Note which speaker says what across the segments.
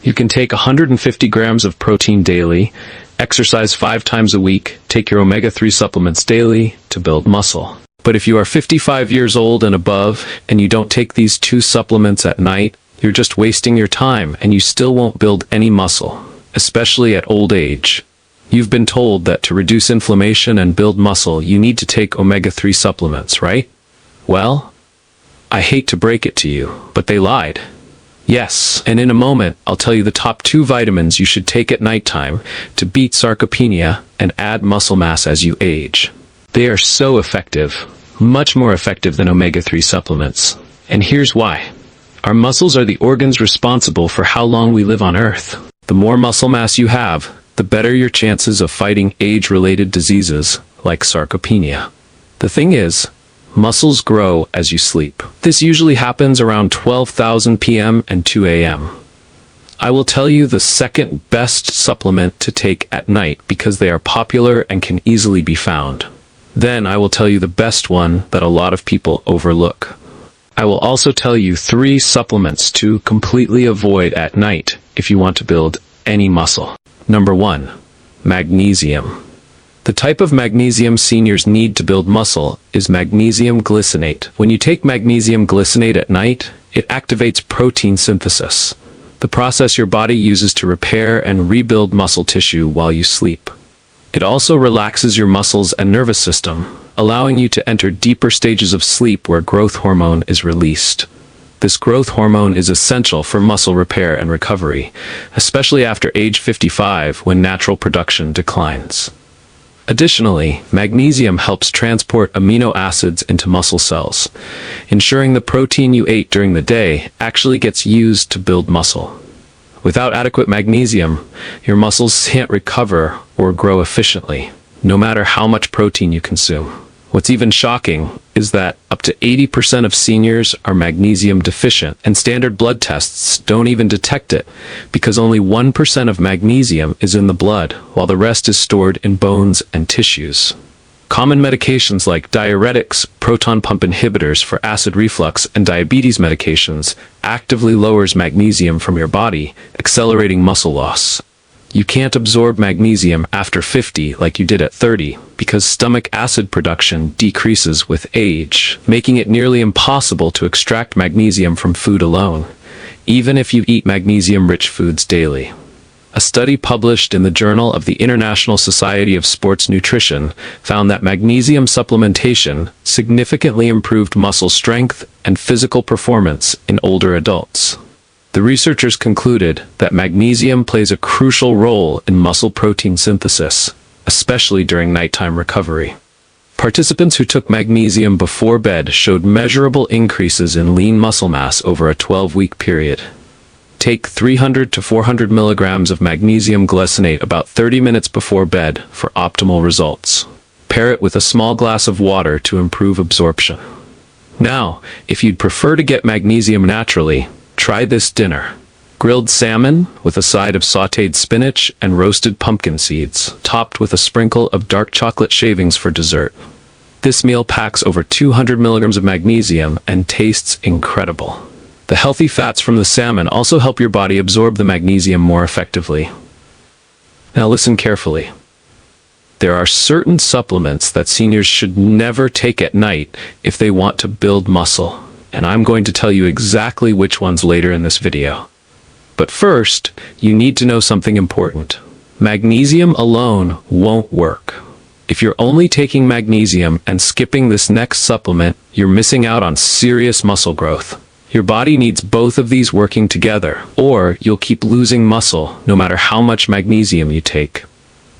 Speaker 1: You can take 150 grams of protein daily, exercise 5 times a week, take your omega-3 supplements daily to build muscle. But if you are 55 years old and above, and you don't take these 2 supplements at night, you're just wasting your time and you still won't build any muscle, especially at old age. You've been told that to reduce inflammation and build muscle, you need to take omega-3 supplements, right? Well, I hate to break it to you, but they lied. Yes, and in a moment, I'll tell you the top 2 vitamins you should take at nighttime to beat sarcopenia and add muscle mass as you age. They are so effective, much more effective than omega-3 supplements. And here's why. Our muscles are the organs responsible for how long we live on Earth. The more muscle mass you have, the better your chances of fighting age-related diseases like sarcopenia. The thing is, muscles grow as you sleep. This usually happens around 12,000 p.m. and 2 a.m. I will tell you the second best supplement to take at night because they are popular and can easily be found. Then I will tell you the best one that a lot of people overlook. I will also tell you 3 supplements to completely avoid at night if you want to build any muscle. Number 1. Magnesium. The type of magnesium seniors need to build muscle is magnesium glycinate. When you take magnesium glycinate at night, it activates protein synthesis, the process your body uses to repair and rebuild muscle tissue while you sleep. It also relaxes your muscles and nervous system, allowing you to enter deeper stages of sleep where growth hormone is released. This growth hormone is essential for muscle repair and recovery, especially after age 55 when natural production declines. Additionally, magnesium helps transport amino acids into muscle cells, ensuring the protein you ate during the day actually gets used to build muscle. Without adequate magnesium, your muscles can't recover or grow efficiently, no matter how much protein you consume. What's even shocking is that up to 80% of seniors are magnesium deficient, and standard blood tests don't even detect it because only 1% of magnesium is in the blood, while the rest is stored in bones and tissues. Common medications like diuretics, proton pump inhibitors for acid reflux, and diabetes medications actively lowers magnesium from your body, accelerating muscle loss. You can't absorb magnesium after 50 like you did at 30 because stomach acid production decreases with age, making it nearly impossible to extract magnesium from food alone, even if you eat magnesium-rich foods daily. A study published in the Journal of the International Society of Sports Nutrition found that magnesium supplementation significantly improved muscle strength and physical performance in older adults. The researchers concluded that magnesium plays a crucial role in muscle protein synthesis, especially during nighttime recovery. Participants who took magnesium before bed showed measurable increases in lean muscle mass over a 12-week period. Take 300 to 400 milligrams of magnesium glycinate about 30 minutes before bed for optimal results. Pair it with a small glass of water to improve absorption. Now, if you'd prefer to get magnesium naturally, try this dinner. Grilled salmon with a side of sautéed spinach and roasted pumpkin seeds, topped with a sprinkle of dark chocolate shavings for dessert. This meal packs over 200 milligrams of magnesium and tastes incredible. The healthy fats from the salmon also help your body absorb the magnesium more effectively. Now listen carefully. There are certain supplements that seniors should never take at night if they want to build muscle, and I'm going to tell you exactly which ones later in this video. But first, you need to know something important. Magnesium alone won't work. If you're only taking magnesium and skipping this next supplement, you're missing out on serious muscle growth. Your body needs both of these working together, or you'll keep losing muscle no matter how much magnesium you take.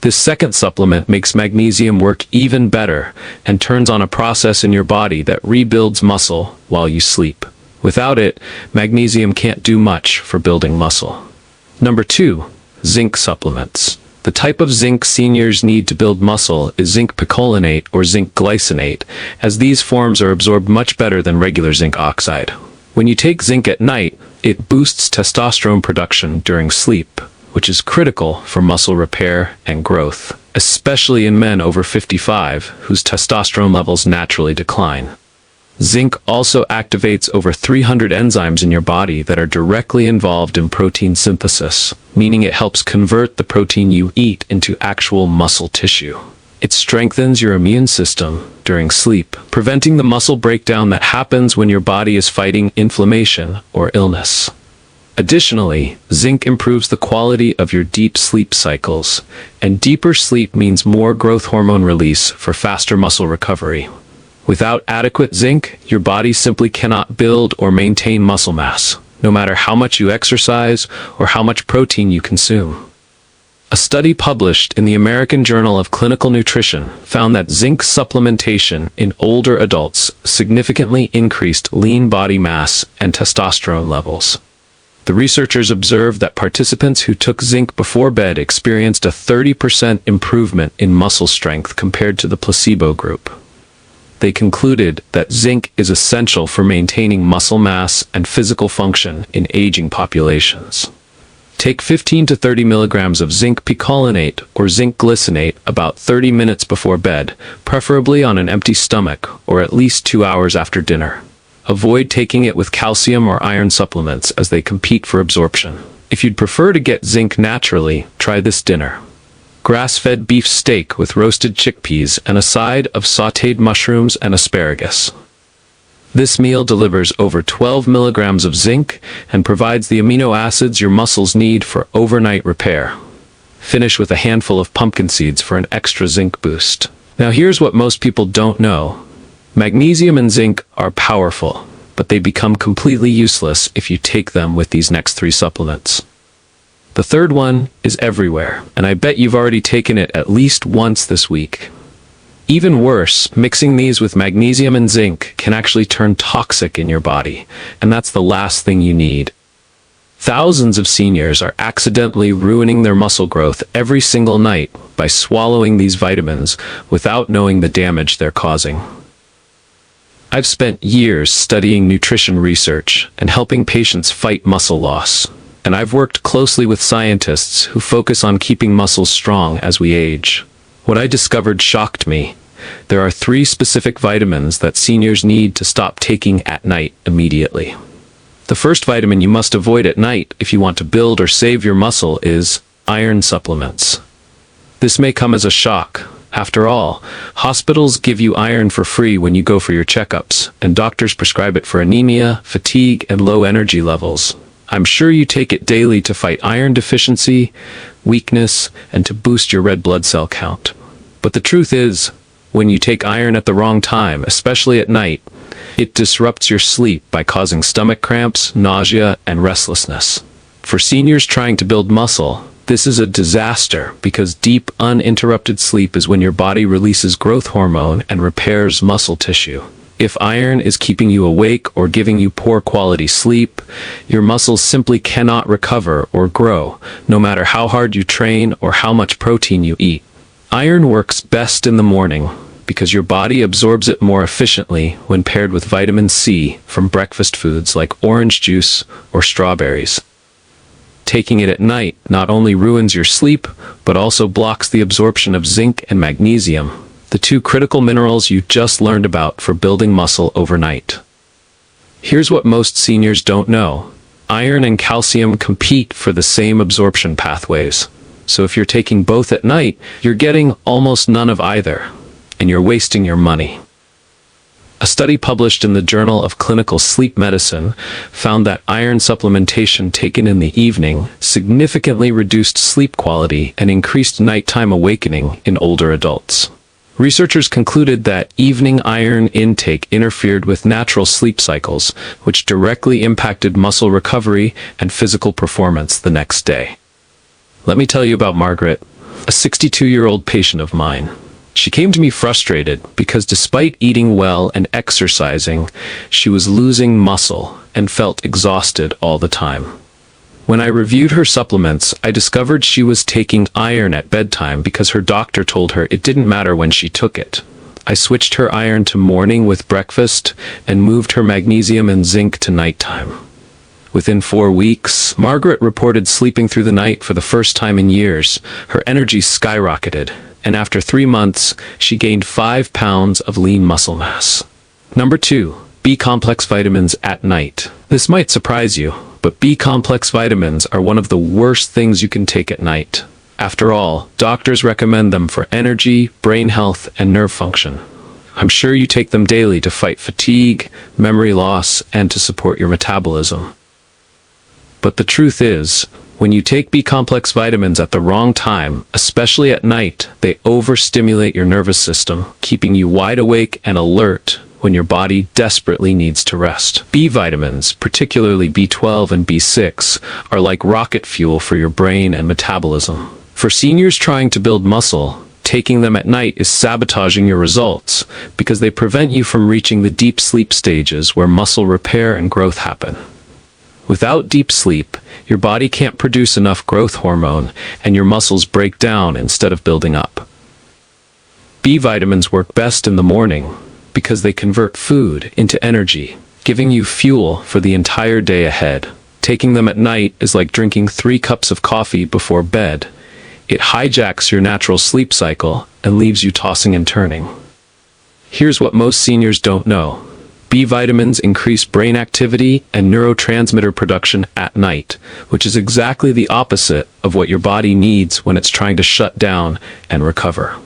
Speaker 1: This second supplement makes magnesium work even better and turns on a process in your body that rebuilds muscle while you sleep. Without it, magnesium can't do much for building muscle. Number 2, zinc supplements. The type of zinc seniors need to build muscle is zinc picolinate or zinc glycinate, as these forms are absorbed much better than regular zinc oxide. When you take zinc at night, it boosts testosterone production during sleep, which is critical for muscle repair and growth, especially in men over 55 whose testosterone levels naturally decline. Zinc also activates over 300 enzymes in your body that are directly involved in protein synthesis, meaning it helps convert the protein you eat into actual muscle tissue. It strengthens your immune system during sleep, preventing the muscle breakdown that happens when your body is fighting inflammation or illness. Additionally, zinc improves the quality of your deep sleep cycles, and deeper sleep means more growth hormone release for faster muscle recovery. Without adequate zinc, your body simply cannot build or maintain muscle mass, no matter how much you exercise or how much protein you consume. A study published in the American Journal of Clinical Nutrition found that zinc supplementation in older adults significantly increased lean body mass and testosterone levels. The researchers observed that participants who took zinc before bed experienced a 30% improvement in muscle strength compared to the placebo group. They concluded that zinc is essential for maintaining muscle mass and physical function in aging populations. Take 15 to 30 milligrams of zinc picolinate or zinc glycinate about 30 minutes before bed, preferably on an empty stomach or at least 2 hours after dinner. Avoid taking it with calcium or iron supplements as they compete for absorption. If you'd prefer to get zinc naturally, try this dinner. Grass-fed beef steak with roasted chickpeas and a side of sautéed mushrooms and asparagus. This meal delivers over 12 milligrams of zinc and provides the amino acids your muscles need for overnight repair. Finish with a handful of pumpkin seeds for an extra zinc boost. Now here's what most people don't know. Magnesium and zinc are powerful, but they become completely useless if you take them with these next 3 supplements. The third one is everywhere, and I bet you've already taken it at least once this week. Even worse, mixing these with magnesium and zinc can actually turn toxic in your body, and that's the last thing you need. Thousands of seniors are accidentally ruining their muscle growth every single night by swallowing these vitamins without knowing the damage they're causing. I've spent years studying nutrition research and helping patients fight muscle loss. And I've worked closely with scientists who focus on keeping muscles strong as we age. What I discovered shocked me. There are 3 specific vitamins that seniors need to stop taking at night immediately. The first vitamin you must avoid at night if you want to build or save your muscle is iron supplements. This may come as a shock. After all, hospitals give you iron for free when you go for your checkups, and doctors prescribe it for anemia, fatigue, and low energy levels. I'm sure you take it daily to fight iron deficiency, weakness, and to boost your red blood cell count. But the truth is, when you take iron at the wrong time, especially at night, it disrupts your sleep by causing stomach cramps, nausea, and restlessness. For seniors trying to build muscle, this is a disaster because deep, uninterrupted sleep is when your body releases growth hormone and repairs muscle tissue. If iron is keeping you awake or giving you poor quality sleep, your muscles simply cannot recover or grow, no matter how hard you train or how much protein you eat. Iron works best in the morning because your body absorbs it more efficiently when paired with vitamin C from breakfast foods like orange juice or strawberries. Taking it at night not only ruins your sleep, but also blocks the absorption of zinc and magnesium, the 2 critical minerals you just learned about for building muscle overnight. Here's what most seniors don't know. Iron and calcium compete for the same absorption pathways. So if you're taking both at night, you're getting almost none of either, and you're wasting your money. A study published in the Journal of Clinical Sleep Medicine found that iron supplementation taken in the evening significantly reduced sleep quality and increased nighttime awakening in older adults. Researchers concluded that evening iron intake interfered with natural sleep cycles, which directly impacted muscle recovery and physical performance the next day. Let me tell you about Margaret, a 62-year-old patient of mine. She came to me frustrated because despite eating well and exercising, she was losing muscle and felt exhausted all the time. When I reviewed her supplements, I discovered she was taking iron at bedtime because her doctor told her it didn't matter when she took it. I switched her iron to morning with breakfast and moved her magnesium and zinc to nighttime. Within 4 weeks, Margaret reported sleeping through the night for the first time in years. Her energy skyrocketed, and after 3 months, she gained 5 pounds of lean muscle mass. Number 2. B-complex vitamins at night. This might surprise you, but B-complex vitamins are one of the worst things you can take at night. After all, doctors recommend them for energy, brain health, and nerve function. I'm sure you take them daily to fight fatigue, memory loss, and to support your metabolism. But the truth is, when you take B-complex vitamins at the wrong time, especially at night, they overstimulate your nervous system, keeping you wide awake and alert when your body desperately needs to rest. B vitamins, particularly B12 and B6, are like rocket fuel for your brain and metabolism. For seniors trying to build muscle, taking them at night is sabotaging your results because they prevent you from reaching the deep sleep stages where muscle repair and growth happen. Without deep sleep, your body can't produce enough growth hormone and your muscles break down instead of building up. B vitamins work best in the morning because they convert food into energy, giving you fuel for the entire day ahead. Taking them at night is like drinking 3 cups of coffee before bed. It hijacks your natural sleep cycle and leaves you tossing and turning. Here's what most seniors don't know. B vitamins increase brain activity and neurotransmitter production at night, which is exactly the opposite of what your body needs when it's trying to shut down and recover.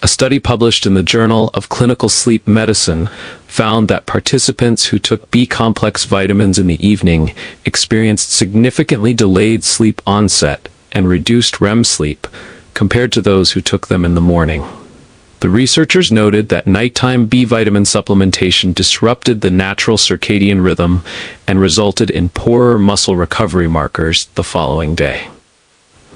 Speaker 1: A study published in the Journal of Clinical Sleep Medicine found that participants who took B-complex vitamins in the evening experienced significantly delayed sleep onset and reduced REM sleep compared to those who took them in the morning. The researchers noted that nighttime B vitamin supplementation disrupted the natural circadian rhythm and resulted in poorer muscle recovery markers the following day.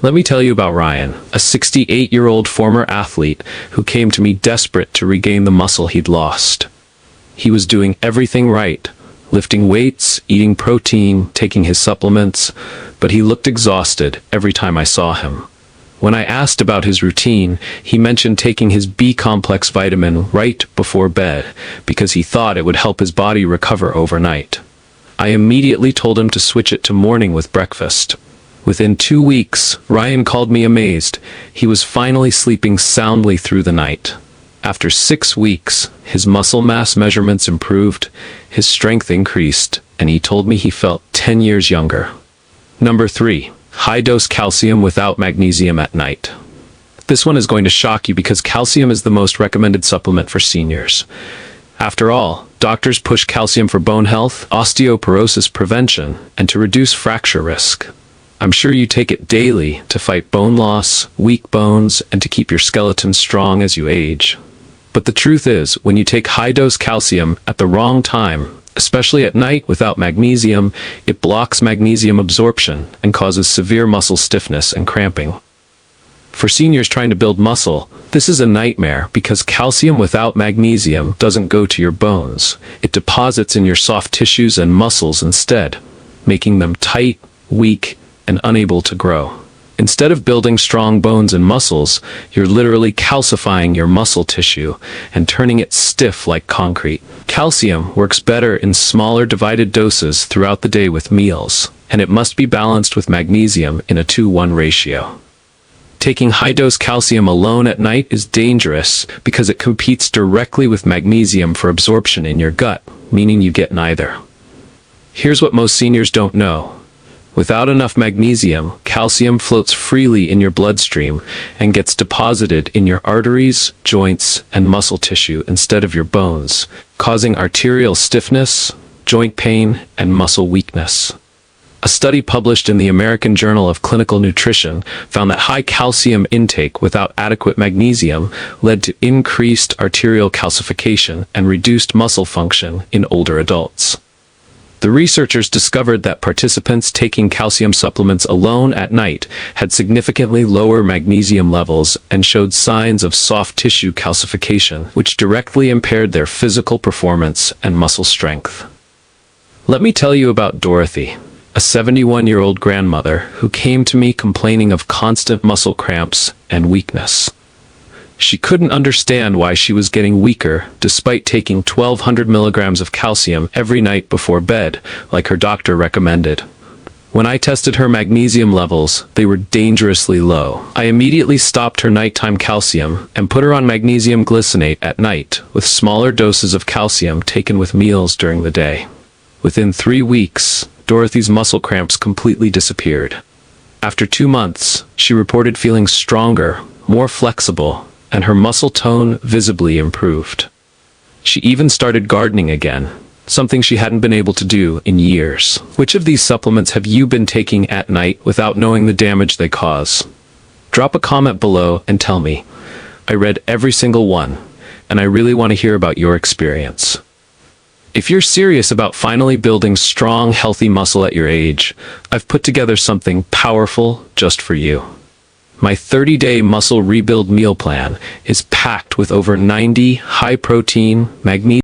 Speaker 1: Let me tell you about Ryan, a 68-year-old former athlete who came to me desperate to regain the muscle he'd lost. He was doing everything right, lifting weights, eating protein, taking his supplements, but he looked exhausted every time I saw him. When I asked about his routine, he mentioned taking his B-complex vitamin right before bed because he thought it would help his body recover overnight. I immediately told him to switch it to morning with breakfast. Within 2 weeks, Ryan called me amazed. He was finally sleeping soundly through the night. After 6 weeks, his muscle mass measurements improved, his strength increased, and he told me he felt 10 years younger. Number 3. High-dose calcium without magnesium at night. This one is going to shock you because calcium is the most recommended supplement for seniors. After all, doctors push calcium for bone health, osteoporosis prevention, and to reduce fracture risk. I'm sure you take it daily to fight bone loss, weak bones, and to keep your skeleton strong as you age. But the truth is, when you take high-dose calcium at the wrong time, especially at night without magnesium, it blocks magnesium absorption and causes severe muscle stiffness and cramping. For seniors trying to build muscle, this is a nightmare because calcium without magnesium doesn't go to your bones. It deposits in your soft tissues and muscles instead, making them tight, weak, and unable to grow. Instead of building strong bones and muscles, you're literally calcifying your muscle tissue and turning it stiff like concrete. Calcium works better in smaller divided doses throughout the day with meals, and it must be balanced with magnesium in a 2:1 ratio. Taking high-dose calcium alone at night is dangerous because it competes directly with magnesium for absorption in your gut, meaning you get neither. Here's what most seniors don't know. Without enough magnesium, calcium floats freely in your bloodstream and gets deposited in your arteries, joints, and muscle tissue instead of your bones, causing arterial stiffness, joint pain, and muscle weakness. A study published in the American Journal of Clinical Nutrition found that high calcium intake without adequate magnesium led to increased arterial calcification and reduced muscle function in older adults. The researchers discovered that participants taking calcium supplements alone at night had significantly lower magnesium levels and showed signs of soft tissue calcification, which directly impaired their physical performance and muscle strength. Let me tell you about Dorothy, a 71-year-old grandmother who came to me complaining of constant muscle cramps and weakness. She couldn't understand why she was getting weaker despite taking 1,200 milligrams of calcium every night before bed, like her doctor recommended. When I tested her magnesium levels, they were dangerously low. I immediately stopped her nighttime calcium and put her on magnesium glycinate at night, with smaller doses of calcium taken with meals during the day. Within 3 weeks, Dorothy's muscle cramps completely disappeared. After 2 months, she reported feeling stronger, more flexible, and her muscle tone visibly improved. She even started gardening again, something she hadn't been able to do in years. Which of these supplements have you been taking at night without knowing the damage they cause? Drop a comment below and tell me. I read every single one, and I really want to hear about your experience. If you're serious about finally building strong, healthy muscle at your age, I've put together something powerful just for you. My 30-day muscle rebuild meal plan is packed with over 90 high-protein, magnesium